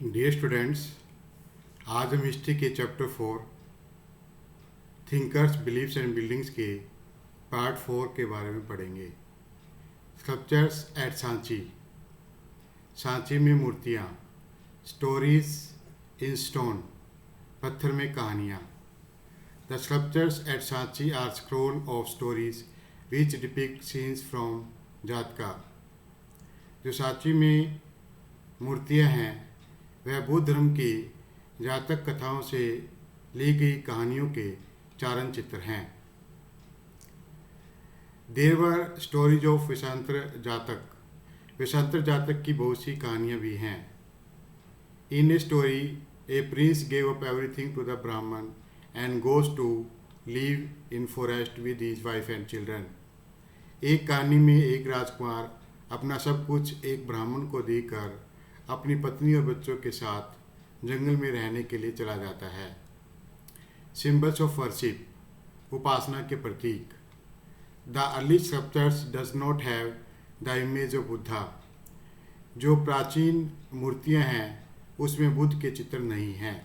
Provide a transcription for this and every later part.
Dear students, आज हम history के chapter 4 thinkers beliefs and buildings के पार्ट 4 के बारे में पढ़ेंगे। Sculptures at Sanchi. सांची में मूर्तियाँ। Stories in stone. पत्थर में कहानियाँ। The sculptures at Sanchi are scroll of stories which depict scenes from Jataka. जो सांची में मूर्तियाँ हैं वह बुद्ध धर्म की जातक कथाओं से ली गई कहानियों के चारण चित्र हैं। There were stories of Vessantara Jataka. Vessantara Jataka की बहुत सी कहानियाँ भी हैं। In a story a prince gave up everything to the Brahmin and goes to live in forest with his wife and children. एक कहानी में एक राजकुमार अपना सब कुछ एक ब्राह्मण को देकर अपनी पत्नी और बच्चों के साथ जंगल में रहने के लिए चला जाता है। सिंबल्स ऑफ वर्शिप, उपासना के प्रतीक। The early sculptures does not have the image of Buddha. जो प्राचीन मूर्तियां हैं उसमें बुद्ध के चित्र नहीं हैं।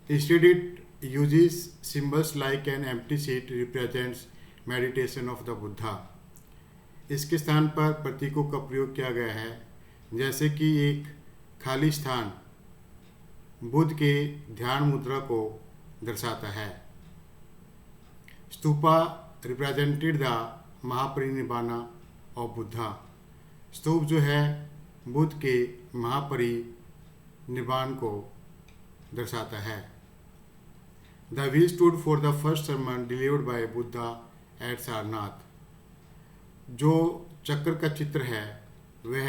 Instead it uses symbols like an empty seat represents meditation of the Buddha. इसके स्थान पर प्रतीकों का प्रयोग किया गया है, जैसे कि एक खाली स्थान बुद्ध के ध्यान मुद्रा को दर्शाता है। Stupa represented the Mahaparinirvana of Buddha. Stupa जो है बुद्ध के महापरिनिर्वाण को दर्शाता है। The wheel stood for the first sermon delivered by Buddha at Sarnath. जो चक्र का चित्र है वह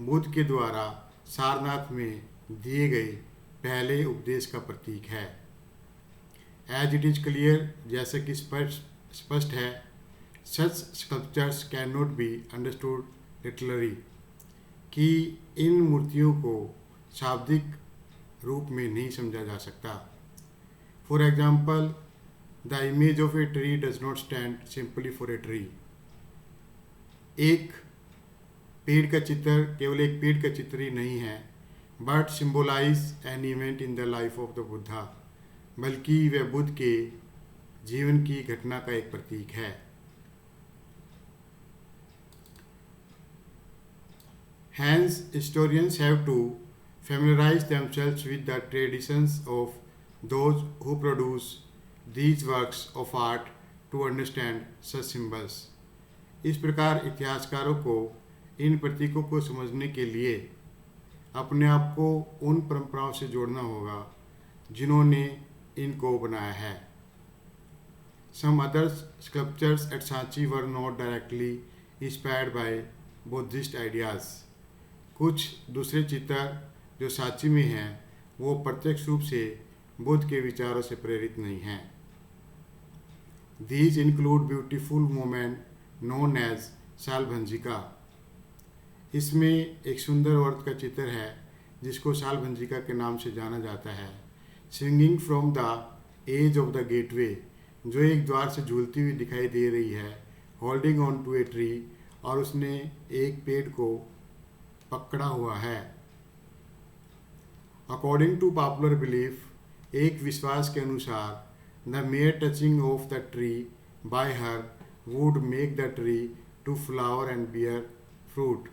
बुद्ध के द्वारा सारनाथ में दिए गए पहले उपदेश का प्रतीक है। एज इट इज क्लियर, जैसे कि स्पष्ट है, such sculptures can not be understood literally, कि इन मूर्तियों को शाब्दिक रूप में नहीं समझा जा सकता। For example, the image of a tree does not stand simply for a tree. एक पेड़ का चित्र केवल एक पेड़ का चित्र ही नहीं है, but symbolise an event in the life of the Buddha, बल्कि वह बुद्ध के जीवन की घटना का एक प्रतीक है। Hence, historians have to familiarize themselves with the traditions of those who produce these works of art to understand such symbols. इस प्रकार इतिहासकारों को इन प्रतीकों को समझने के लिए अपने आप को उन परंपराओं से जोड़ना होगा जिन्होंने इनको बनाया है। Some other sculptures at Sanchi were not directly inspired by Buddhist ideas. कुछ दूसरे चित्र जो सांची में हैं वो प्रत्यक्ष रूप से बुद्ध के विचारों से प्रेरित नहीं हैं। These include beautiful movement known as शालभंजिका। इसमें एक सुंदर औरत का चित्र है जिसको शालभंजिका के नाम से जाना जाता है। Swinging from the edge of the gateway, जो एक द्वार से झूलती हुई दिखाई दे रही है। Holding on to a tree, और उसने एक पेड़ को पकड़ा हुआ है। अकॉर्डिंग टू पॉपुलर बिलीफ, एक विश्वास के अनुसार, the mere touching of the tree by her would make the tree to flower and bear fruit.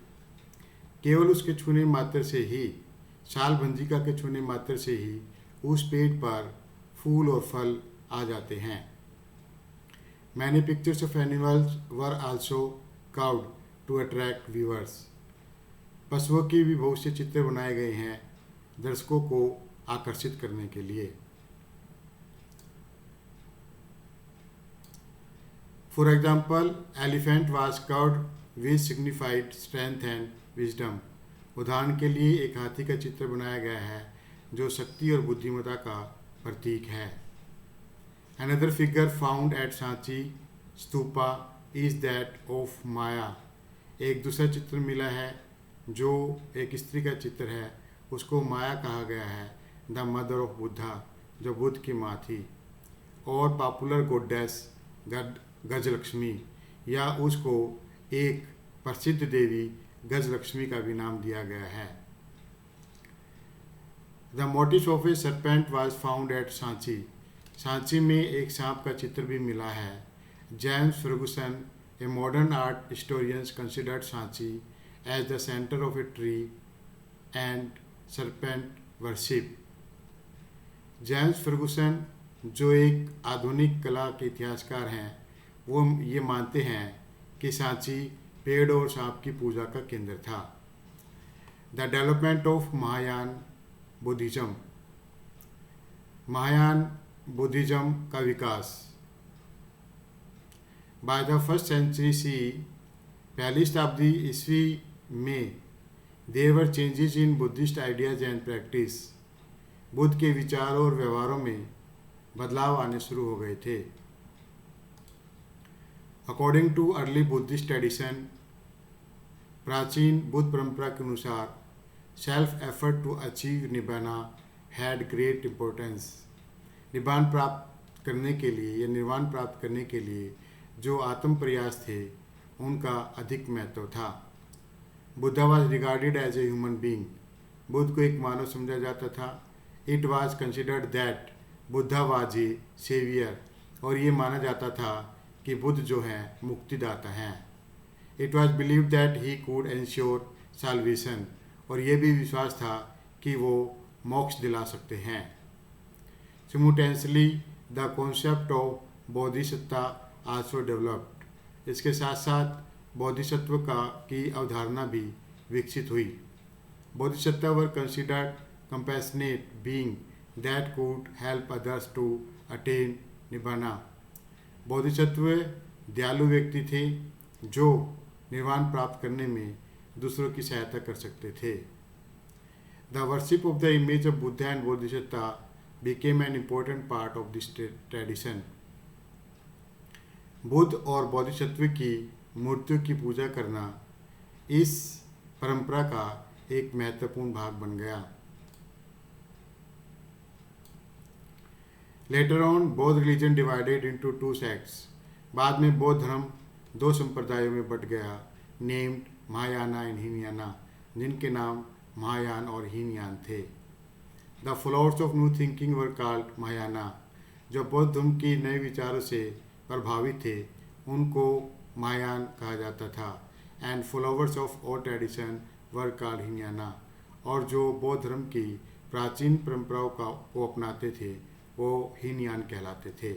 केवल उसके छूने मात्र से ही, शालभंजिका के छूने मात्र से ही उस पेड़ पर फूल और फल आ जाते हैं। Many pictures of animals were also carved to attract viewers. पशुओं के भी बहुत से चित्र बनाए गए हैं दर्शकों को आकर्षित करने के लिए। For example, elephant was carved which signified strength and wisdom. उदाहरण के लिए एक हाथी का चित्र बनाया गया है जो शक्ति और बुद्धिमत्ता का प्रतीक है। Another figure found at Sanchi Stupa is that of Maya. एक दूसरा चित्र मिला है जो एक स्त्री का चित्र है, उसको माया कहा गया है, द मदर ऑफ बुद्धा, जो बुद्ध की माँ थी। और पॉपुलर गोडेस गजलक्ष्मी, या उसको एक प्रसिद्ध देवी गजलक्ष्मी का भी नाम दिया गया है। The motif of a serpent was found at Sanchi. Sanchi में एक सांप का चित्र भी मिला है। James Fergusson, a modern art historians, considered Sanchi as the centre of a tree and serpent worship. James Fergusson, जो एक आधुनिक कला के इतिहासकार हैं, वो ये मानते हैं कि सांची पेड़ और सांप की पूजा का केंद्र था। The development of Mahayana Buddhism. Mahayana Buddhism का विकास। By the first century C, पहली शताब्दी ईस्वी में, there were changes in Buddhist ideas and practice. Buddha के विचारों और व्यवहारों में बदलाव आने शुरू हो गए थे। According to early Buddhist tradition, प्राचीन बुद्ध परंपरा के अनुसार self effort to achieve nibbana had great importance. निर्वाण प्राप्त करने के लिए जो आत्म प्रयास थे, उनका अधिक महत्व था। Buddha was regarded as a human being. Buddha को एक मानव समझा जाता था। It was considered that Buddha was a saviour, और ये माना जाता था कि बुद्ध जो हैं मुक्तिदाता हैं। It was believe that he could ensure salvation, और ये भी विश्वास था कि वो मोक्ष दिला सकते हैं। Simultaneously the concept of bodhisatta also developed. इसके साथ साथ बोधिसत्व की अवधारणा भी विकसित हुई। Bodhisatta were considered compassionate being that could help others to attain nibbana. बोधिसत्व दयालु व्यक्ति थे जो निर्वाण प्राप्त करने में दूसरों की सहायता कर सकते थे। The worship of the image of Buddha and bodhisatta became an important part of this tradition. Buddha और बोधिसत्व की मूर्तियों की पूजा करना इस परंपरा का एक महत्वपूर्ण भाग बन गया। लेटर ऑन बौद्ध religion divided into two sects. बाद में बौद्ध धर्म दो संप्रदायों में बट गया, नेम्ड महायाना एंड हीनयाना, जिनके नाम महायान और हीनयान थे। The followers of new thinking were called Mahayana. जो बौद्ध धर्म की नए विचारों से प्रभावित थे, उनको महायान कहा जाता था। And followers of old tradition were called Hinayana, और जो बौद्ध धर्म की प्राचीन परंपराओं को अपनाते थे, वो हीनयान कहलाते थे।